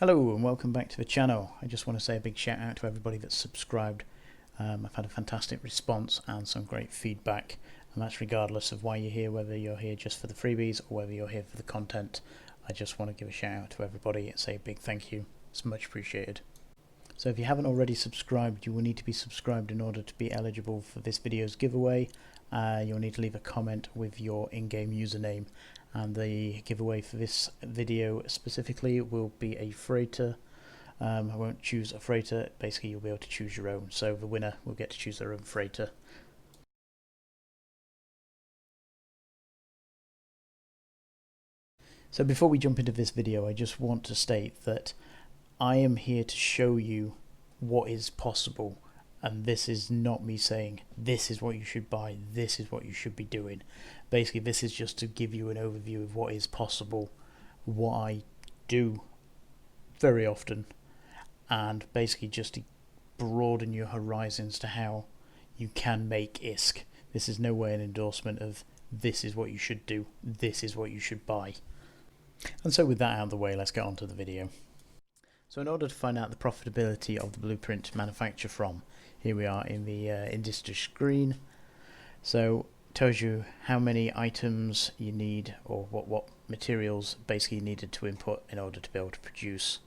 Hello and welcome back to the channel. I just want to say a big shout out to everybody that's subscribed. I've had a fantastic response and some great feedback, and that's regardless of why you're here, whether you're here just for the freebies or whether you're here for the content. I just want to give a shout out to everybody and say a big thank you. It's much appreciated. So if you haven't already subscribed, you will need to be subscribed in order to be eligible for this video's giveaway. You'll need to leave a comment with your in-game username, and the giveaway for this video specifically will be a freighter. I won't choose a freighter, basically you'll be able to choose your own, so the winner will get to choose their own freighter. So before we jump into this video, I just want to state that I am here to show you what is possible, and this is not me saying this is what you should buy, this is what you should be doing. Basically this is just to give you an overview of what is possible, what I do very often, and basically just to broaden your horizons to how you can make ISK. This is no way an endorsement of this is what you should do, this is what you should buy. And so with that out of the way, let's get on to the video. So in order to find out the profitability of the blueprint to manufacture from, here we are in the industry screen. So it tells you how many items you need, or what materials basically needed to input in order to be able to produce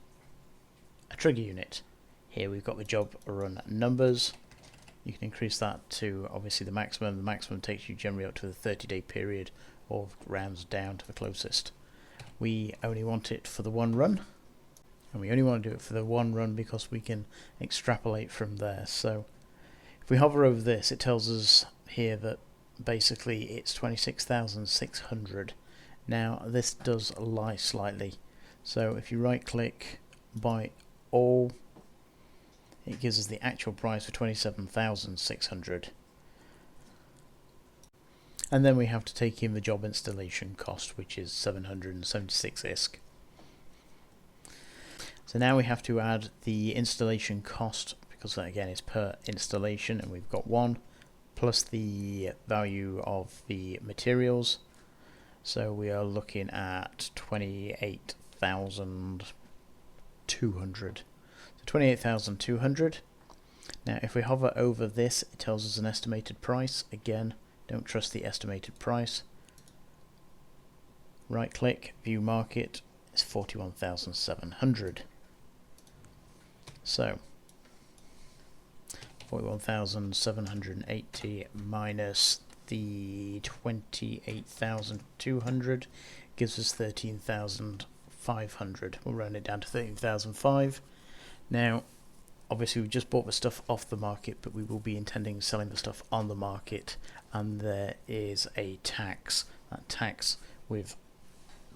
a trigger unit. Here we've got the job run numbers. You can increase that to obviously the maximum. The maximum takes you generally up to the 30-day period, or rounds down to the closest. We only want it for the one run. And we only want to do it for the one run because we can extrapolate from there. So if we hover over this, it tells us here that basically it's 26,600. Now this does lie slightly. So if you right click buy all, it gives us the actual price for 27,600. And then we have to take in the job installation cost, which is 776 ISK. So now we have to add the installation cost, because that again is per installation, and we've got one, plus the value of the materials. So we are looking at 28,200. So 28,200. Now if we hover over this, it tells us an estimated price. Again, don't trust the estimated price. Right click, view market, it's 41,700. So 41,780 minus the 28,200 gives us 13,500. We'll round it down to 13,500. Now obviously we just bought the stuff off the market, but we will be intending selling the stuff on the market, and there is a tax. That tax with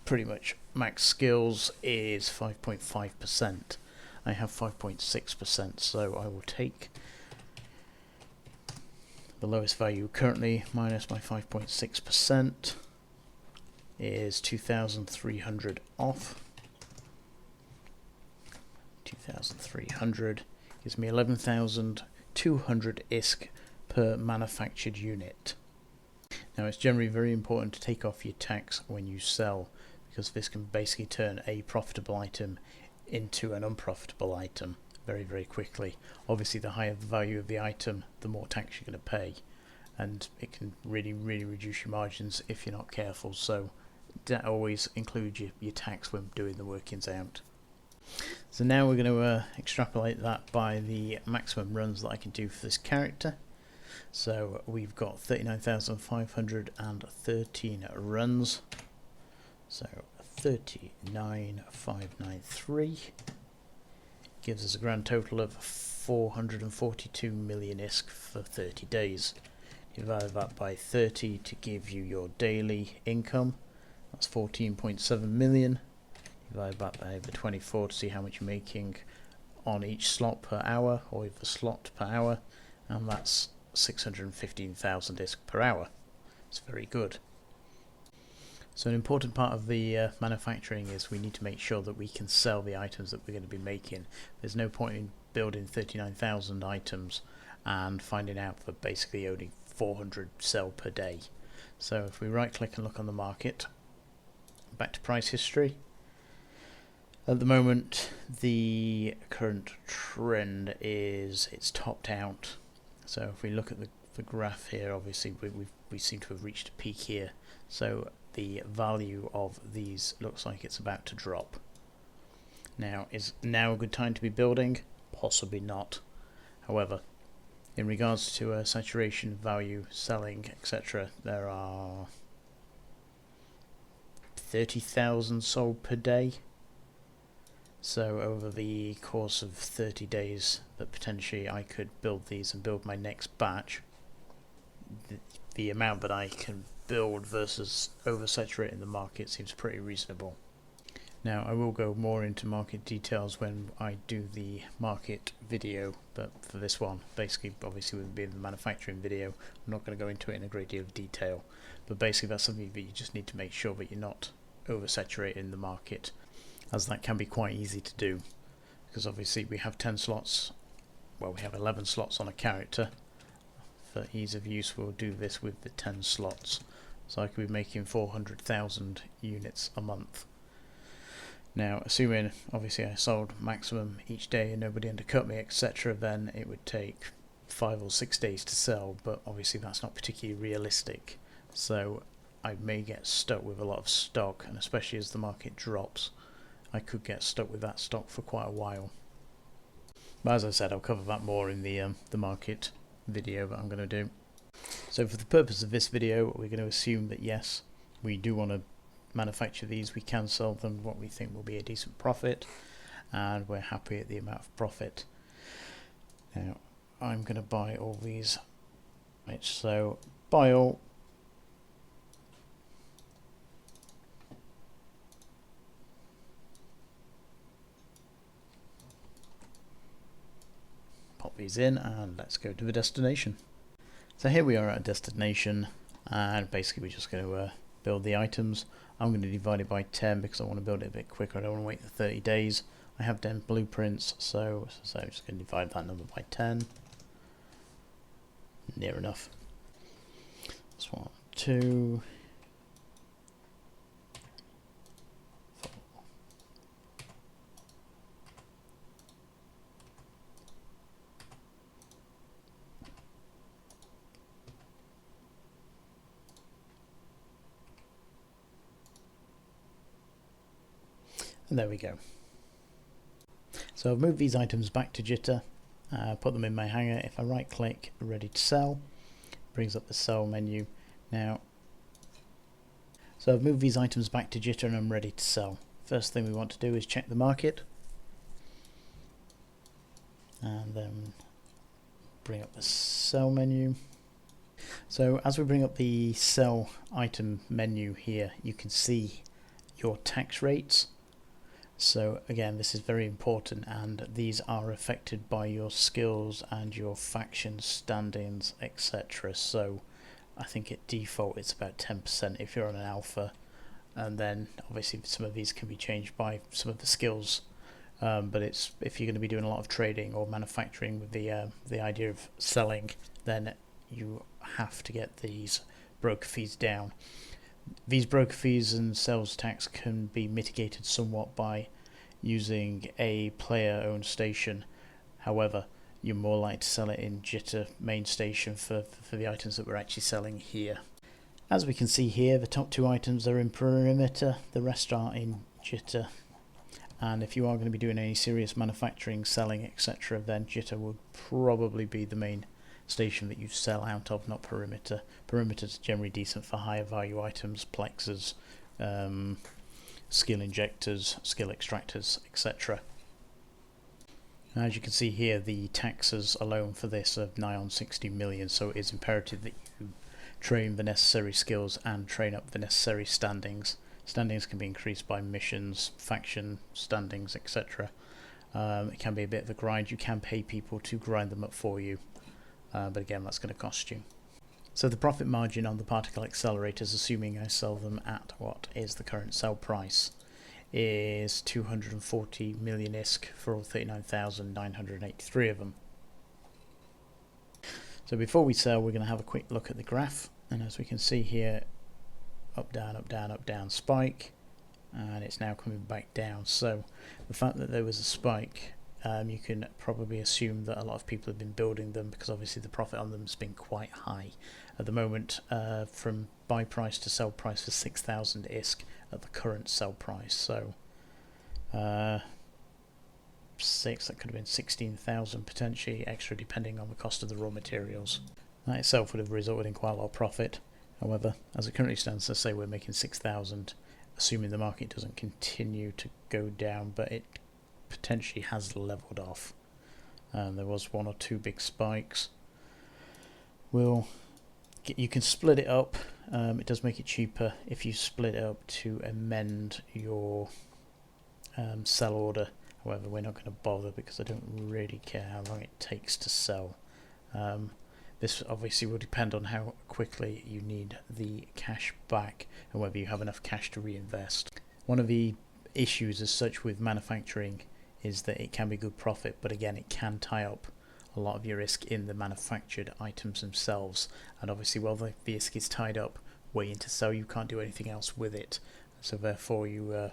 pretty much max skills is 5.5%. I have 5.6%, so I will take the lowest value currently minus my 5.6% is 2,300 off. 2,300 gives me 11,200 ISK per manufactured unit. Now it's generally very important to take off your tax when you sell, because this can basically turn a profitable item into an unprofitable item very, very quickly. Obviously the higher the value of the item, the more tax you're going to pay, and it can really reduce your margins if you're not careful. So always include your tax when doing the workings out. So now we're going to extrapolate that by the maximum runs that I can do for this character. So we've got 39,513 runs. So 39,593 gives us a grand total of 442 million ISK for 30 days. Divide that by 30 to give you your daily income. That's 14.7 million. Divide that by the 24 to see how much you're making on each slot per hour, or the slot per hour, and that's 615,000 ISK per hour. It's very good. So an important part of the manufacturing is we need to make sure that we can sell the items that we're going to be making. There's no point in building 39,000 items and finding out that basically only 400 sell per day. So if we right click and look on the market, back to price history, At the moment, the current trend is it's topped out. So if we look at the graph here, obviously we seem to have reached a peak here. So the value of these looks like it's about to drop. Now, is now a good time to be building? Possibly not. However, in regards to saturation, value, selling, etc., there are 30,000 sold per day. So over the course of 30 days that potentially I could build these and build my next batch, the amount that I can build versus oversaturating the market seems pretty reasonable. Now, I will go more into market details when I do the market video, but for this one, basically, obviously with being the manufacturing video, I'm not going to go into it in a great deal of detail, but basically that's something that you just need to make sure that you're not oversaturating the market, as that can be quite easy to do, because obviously we have 10 slots, well, we have 11 slots on a character. For ease of use, we'll do this with the 10 slots, so I could be making 400,000 units a month. Now, assuming obviously I sold maximum each day and nobody undercut me, etc., then it would take 5 or 6 days to sell, but obviously that's not particularly realistic, so I may get stuck with a lot of stock, and especially as the market drops, I could get stuck with that stock for quite a while. But as I said, I'll cover that more in the market video that I'm going to do. So for the purpose of this video, we're going to assume that yes, we do want to manufacture these, we can sell them what we think will be a decent profit, and we're happy at the amount of profit. Now I'm going to buy all these, right, so buy all. Pop these in and let's go to the destination. So here we are at a destination, and basically we're just going to build the items. I'm going to divide it by 10 because I want to build it a bit quicker. I don't want to wait for 30 days. I have 10 blueprints, so I'm just going to divide that number by 10. Near enough. That's 1, 2, 4. And there we go. So I've moved these items back to jitter, put them in my hanger. If I right click, ready to sell, brings up the sell menu. Now, so I've moved these items back to jitter and I'm ready to sell. First thing we want to do is check the market, and then bring up the sell menu. So as we bring up the sell item menu here, you can see your tax rates. So again, this is very important, and these are affected by your skills and your faction standings, etc. So I think at default it's about 10% if you're on an alpha, and then obviously some of these can be changed by some of the skills, but it's if you're going to be doing a lot of trading or manufacturing with the idea of selling, then you have to get these broker fees down. These broker fees and sales tax can be mitigated somewhat by using a player-owned station. However, you're more likely to sell it in jitter main station for the items that we're actually selling here. As we can see here, the top 2 items are in perimeter, the rest are in jitter. And if you are going to be doing any serious manufacturing, selling, etc., then jitter would probably be the main station that you sell out of, not perimeter. Perimeter is generally decent for higher value items, plexes, skill injectors, skill extractors, etc. As you can see here, the taxes alone for this are nigh on 60 million, so it is imperative that you train the necessary skills and train up the necessary standings. Standings can be increased by missions, faction standings, etc. It can be a bit of a grind. You can pay people to grind them up for you, but again, that's going to cost you. So the profit margin on the particle accelerators, assuming I sell them at what is the current sell price, is 240 million ISK for all 39,983 of them. So before we sell, we're going to have a quick look at the graph, and as we can see here, up, down, spike, and it's now coming back down. So the fact that there was a spike, you can probably assume that a lot of people have been building them, because obviously the profit on them has been quite high at the moment, from buy price to sell price for 6,000 ISK at the current sell price. So that could have been 16,000 potentially extra, depending on the cost of the raw materials. That itself would have resulted in quite a lot of profit. However, as it currently stands, let's say we're making 6,000, assuming the market doesn't continue to go down, but it potentially has leveled off. There was one or two big spikes. You can split it up. It does make it cheaper if you split it up to amend your sell order. However, we're not going to bother because I don't really care how long it takes to sell. This obviously will depend on how quickly you need the cash back and whether you have enough cash to reinvest. One of the issues as such with manufacturing is that it can be good profit, but again, it can tie up a lot of your risk in the manufactured items themselves. And obviously, while the ISK is tied up waiting to sell, you can't do anything else with it. So therefore, you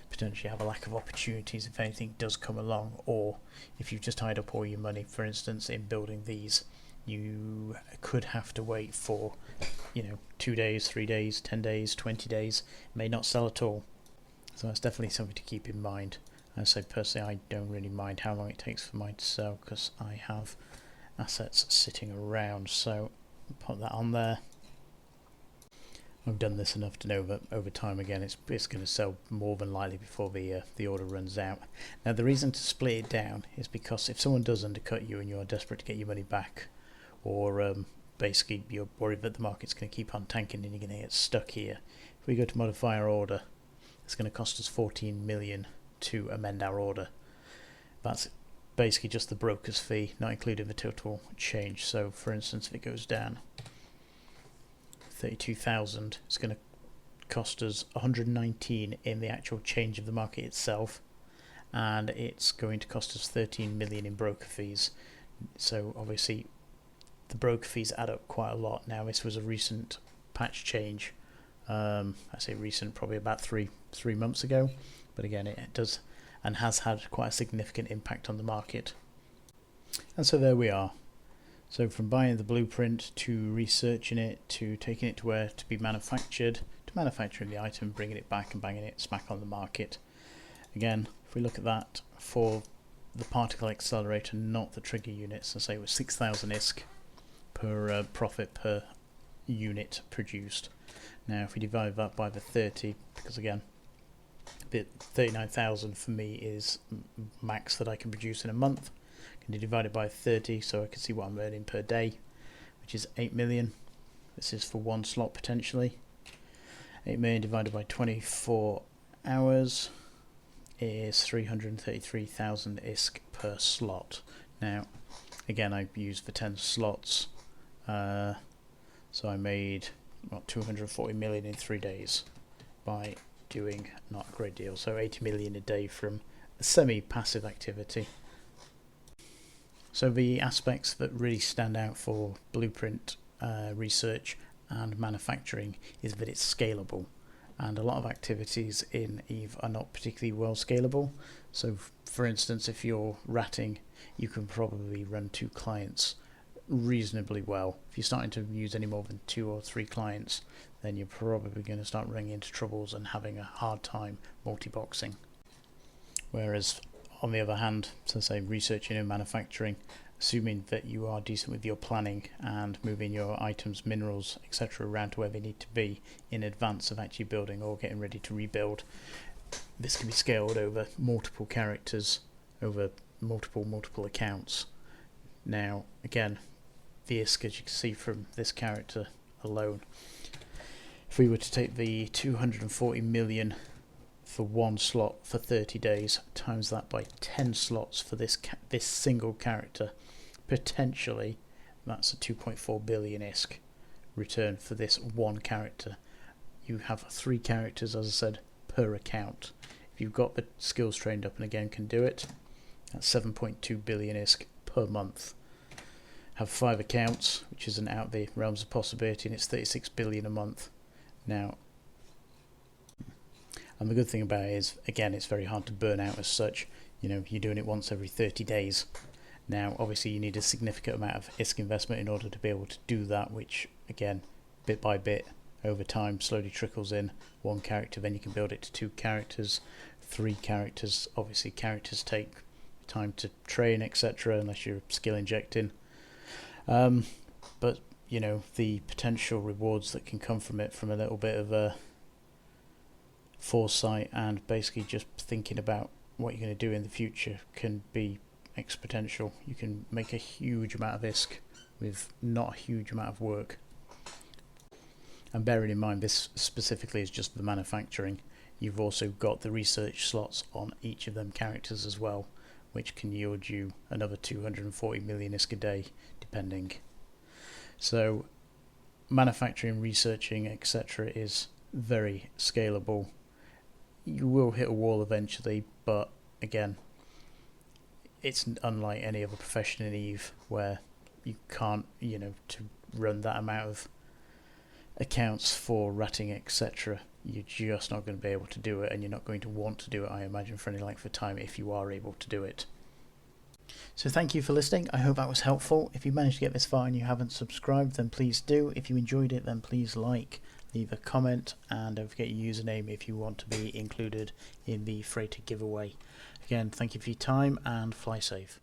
potentially have a lack of opportunities if anything does come along, or if you've just tied up all your money, for instance, in building these, you could have to wait for 2 days, 3 days, 10 days, 20 days. It may not sell at all. So that's definitely something to keep in mind. I say personally, I don't really mind how long it takes for mine to sell, because I have assets sitting around. So put that on there. I've done this enough to know that over time, again, it's going to sell more than likely before the order runs out. Now, the reason to split it down is because if someone does undercut you and you're desperate to get your money back, or basically you're worried that the market's going to keep on tanking and you're going to get stuck here, if we go to modify our order, it's going to cost us 14 million to amend our order. That's basically just the broker's fee, not including the total change. So for instance, if it goes down 32,000, it's going to cost us 119 in the actual change of the market itself, and it's going to cost us 13 million in broker fees. So obviously the broker fees add up quite a lot. Now, this was a recent patch change. I say recent, probably about three months ago, but again, it does and has had quite a significant impact on the market. And so there we are. So from buying the blueprint, to researching it, to taking it to where to be manufactured, to manufacturing the item, bringing it back and banging it smack on the market. Again, if we look at that for the particle accelerator, not the trigger units, I say it was 6,000 ISK per profit per unit produced. Now if we divide that by the 30, because again, the 39,000 for me is max that I can produce in a month, can be divided by 30, so I can see what I'm earning per day, which is 8 million. This is for one slot potentially. 8 million divided by 24 hours is 333,000 ISK per slot. Now again, I used for 10 slots, so I made 240 million in 3 days by doing not a great deal, so 80 million a day from a semi-passive activity. So the aspects that really stand out for blueprint research and manufacturing is that it's scalable, and a lot of activities in Eve are not particularly well scalable. So for instance, if you're ratting, you can probably run 2 clients reasonably well. If you're starting to use any more than 2 or 3 clients, then you're probably going to start running into troubles and having a hard time multi-boxing. Whereas on the other hand, so say researching and manufacturing, assuming that you are decent with your planning and moving your items, minerals, etc. around to where they need to be in advance of actually building or getting ready to rebuild, this can be scaled over multiple characters, over multiple accounts. Now again, the ISK, as you can see from this character alone, if we were to take the 240 million for one slot for 30 days, times that by 10 slots for this single character, potentially that's a 2.4 billion ISK return for this one character. You have 3 characters, as I said, per account. If you've got the skills trained up and again can do it, that's 7.2 billion ISK per month. Have 5 accounts, which isn't out of the realms of possibility, and it's 36 billion a month. Now, And the good thing about it is, again, it's very hard to burn out as such. You know, you're doing it once every 30 days. Now, obviously, you need a significant amount of ISK investment in order to be able to do that, which, again, bit by bit, over time, slowly trickles in. 1 character, then you can build it to 2 characters, 3 characters. Obviously, characters take time to train, etc., unless you're skill injecting. But, you know, the potential rewards that can come from it, from a little bit of a foresight and basically just thinking about what you're going to do in the future, can be exponential. You can make a huge amount of ISK with not a huge amount of work. And bearing in mind, this specifically is just the manufacturing. You've also got the research slots on each of them characters as well, which can yield you another 240 million ISK a day, depending. So manufacturing, researching, etc. is very scalable. You will hit a wall eventually, but again, it's unlike any other profession in EVE where you can't, you know, to run that amount of accounts for ratting, etc. You're just not going to be able to do it, and you're not going to want to do it, I imagine, for any length of time if you are able to do it. So thank you for listening. I hope that was helpful. If you managed to get this far and you haven't subscribed, then please do. If you enjoyed it, then please like, leave a comment, and don't forget your username if you want to be included in the freighter giveaway. Again, thank you for your time, and fly safe.